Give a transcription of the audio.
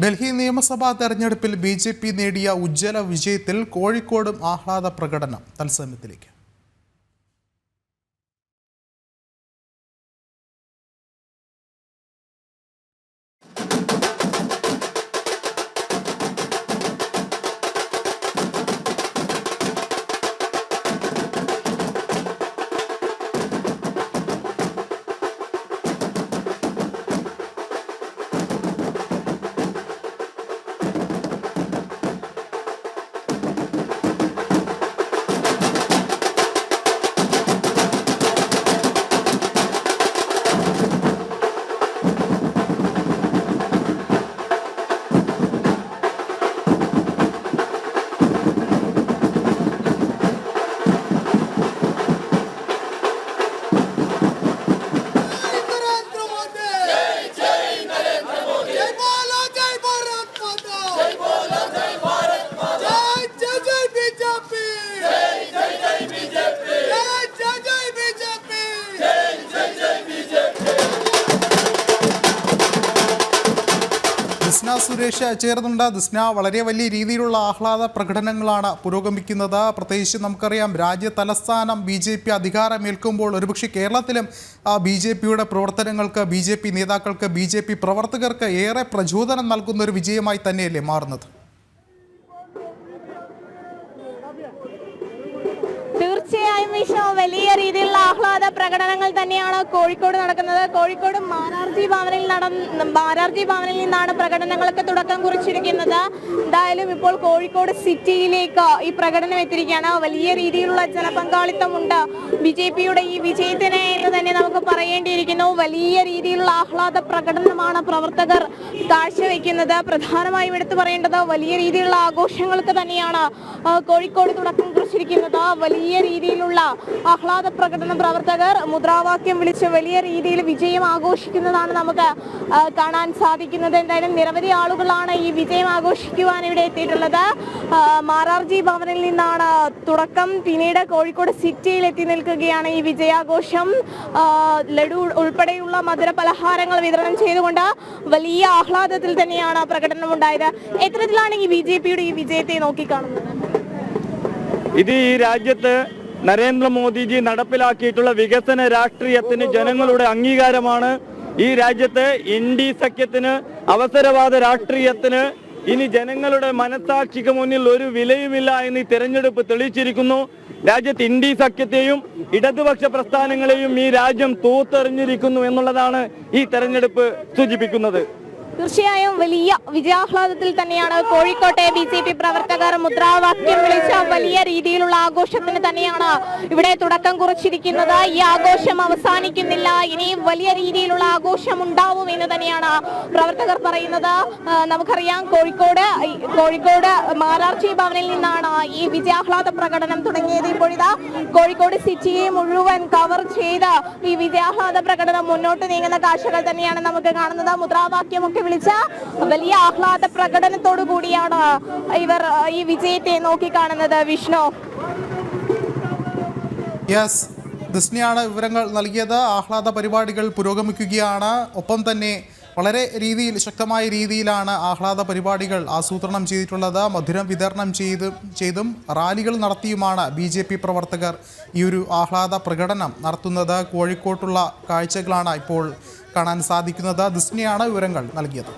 ഡൽഹി നിയമസഭാ തെരഞ്ഞെടുപ്പിൽ ബിജെപി നേടിയ ഉജ്ജ്വല വിജയത്തിൽ കോഴിക്കോടും ആഹ്ലാദ പ്രകടനം. തത്സമയത്തിലേക്ക്. ദിസ്ന സുരേഷ് ചേർന്നുണ്ട്. ദിസ്ന, വളരെ വലിയ രീതിയിലുള്ള ആഹ്ലാദ പ്രകടനങ്ങളാണ് പുരോഗമിക്കുന്നത്. പ്രത്യേകിച്ച് നമുക്കറിയാം, രാജ്യ തലസ്ഥാനം BJP അധികാരമേൽക്കുമ്പോൾ ഒരുപക്ഷെ കേരളത്തിലും BJPയുടെ പ്രവർത്തനങ്ങൾക്ക്, BJP നേതാക്കൾക്ക്, BJP പ്രവർത്തകർക്ക് ഏറെ പ്രചോദനം നൽകുന്ന ഒരു വിജയമായി തന്നെയല്ലേ മാറുന്നത്? തീർച്ചയായും വിഷ്ണു, വലിയ രീതിയിലുള്ള ആഹ്ലാദ പ്രകടനങ്ങൾ തന്നെയാണ് കോഴിക്കോട് നടക്കുന്നത്. കോഴിക്കോട് മാരാർജി ഭവനിൽ നിന്നാണ് പ്രകടനങ്ങൾക്ക് തുടക്കം കുറിച്ചിരിക്കുന്നത്. എന്തായാലും ഇപ്പോൾ കോഴിക്കോട് സിറ്റിയിലേക്ക് ഈ പ്രകടനം എത്തിയിരിക്കുകയാണ്. വലിയ രീതിയിലുള്ള ജനപങ്കാളിത്തമുണ്ട് BJPയുടെ ഈ വിജയത്തിന് എന്ന് തന്നെ നമുക്ക് പറയേണ്ടിയിരിക്കുന്നു. വലിയ രീതിയിലുള്ള ആഹ്ലാദ പ്രകടനമാണ് പ്രവർത്തകർ കാഴ്ചവെക്കുന്നത്. പ്രധാനമായും എടുത്തു പറയേണ്ടത് വലിയ രീതിയിലുള്ള ആഘോഷങ്ങൾക്ക് തന്നെയാണ് കോഴിക്കോട് തുടക്കം കുറിച്ചിരിക്കുന്നത്. വലിയ രീതിയിലുള്ള ആഹ്ലാദ പ്രകടനം, പ്രവർത്തകർ മുദ്രാവാക്യം വിളിച്ച് വലിയ രീതിയിൽ വിജയം ആഘോഷിക്കുന്നതാണ് നമുക്ക് കാണാൻ സാധിക്കുന്നത്. എന്തായാലും നിരവധി ആളുകളാണ് ഈ വിജയം ആഘോഷിക്കുവാൻ ഇവിടെ എത്തിയിട്ടുള്ളത്. മാരാർജി ഭവനിൽ നിന്നാണ് തുടക്കം. പിന്നീട് കോഴിക്കോട് സിറ്റിയിൽ എത്തി നിൽക്കുകയാണ് ഈ വിജയാഘോഷം. ലഡു ഉൾപ്പെടെയുള്ള മധുര പലഹാരങ്ങൾ വിതരണം ചെയ്തുകൊണ്ട് വലിയ ആഹ്ലാദത്തിൽ തന്നെയാണ് പ്രകടനം ഉണ്ടായത്. എത്തരത്തിലാണ് ഈ BJPയുടെ ഈ വിജയത്തെ നോക്കിക്കാണുന്നത്? ഇത് ഈ രാജ്യത്ത് നരേന്ദ്രമോദിജി നടപ്പിലാക്കിയിട്ടുള്ള വികസന രാഷ്ട്രീയത്തിന് ജനങ്ങളുടെ അംഗീകാരമാണ്. ഈ രാജ്യത്ത് ഇന്ത്യ സഖ്യത്തിന്, അവസരവാദ രാഷ്ട്രീയത്തിന് ഇനി ജനങ്ങളുടെ മനസാക്ഷിക്ക് മുന്നിൽ ഒരു വിലയുമില്ല എന്ന് ഈ തെരഞ്ഞെടുപ്പ് തെളിയിച്ചിരിക്കുന്നു. രാജ്യത്ത് ഇന്ത്യ സഖ്യത്തെയും ഇടതുപക്ഷ പ്രസ്ഥാനങ്ങളെയും ഈ രാജ്യം തൂത്തെറിഞ്ഞിരിക്കുന്നു എന്നുള്ളതാണ് ഈ തെരഞ്ഞെടുപ്പ് സൂചിപ്പിക്കുന്നത്. തീർച്ചയായും വലിയ വിജയാഹ്ലാദത്തിൽ തന്നെയാണ് കോഴിക്കോട്ടെ BJP പ്രവർത്തകർ മുദ്രാവാക്യം വിളിച്ച വലിയ രീതിയിലുള്ള ആഘോഷത്തിന് തന്നെയാണ് ഇവിടെ തുടക്കം കുറിച്ചിരിക്കുന്നത്. ഈ ആഘോഷം അവസാനിക്കുന്നില്ല, ഇനിയും വലിയ രീതിയിലുള്ള ആഘോഷം ഉണ്ടാവും എന്ന് തന്നെയാണ് പ്രവർത്തകർ പറയുന്നത്. നമുക്കറിയാം, കോഴിക്കോട് മാരാർജി ഭവനിൽ നിന്നാണ് ഈ വിജയാഹ്ലാദ പ്രകടനം തുടങ്ങിയത്. ഇപ്പോഴിതാ കോഴിക്കോട് സിറ്റിയെ മുഴുവൻ കവർ ചെയ്ത് ഈ വിജയാഹ്ലാദ പ്രകടനം മുന്നോട്ട് നീങ്ങുന്ന കാഴ്ചകൾ തന്നെയാണ് നമുക്ക് കാണുന്നത്. മുദ്രാവാക്യമൊക്കെ വിളിച്ച വലിയ ആഹ്ലാദ പ്രകടനത്തോടു കൂടിയാണ് ഇവർ ഈ വിജയത്തെ നോക്കിക്കാണുന്നത്. വിഷ്ണു. യെസ്, ദിസ്നയാണ് വിവരങ്ങൾ നൽകിയത്. ആഹ്ലാദ പരിപാടികൾ പുരോഗമിക്കുകയാണ്. ഒപ്പം തന്നെ വളരെ ശക്തമായ രീതിയിലാണ് ആഹ്ലാദ പരിപാടികൾ ആസൂത്രണം ചെയ്തിട്ടുള്ളത്. മധുരം വിതരണം ചെയ്തും റാലികൾ നടത്തിയുമാണ് BJP പ്രവർത്തകർ ഈ ഒരു ആഹ്ലാദ പ്രകടനം നടത്തുന്നത്. കോഴിക്കോട്ടുള്ള കാഴ്ചകളാണ് ഇപ്പോൾ കാണാൻ സാധിക്കുന്നത്. ദിസ്നയാണ് വിവരങ്ങൾ നൽകിയത്.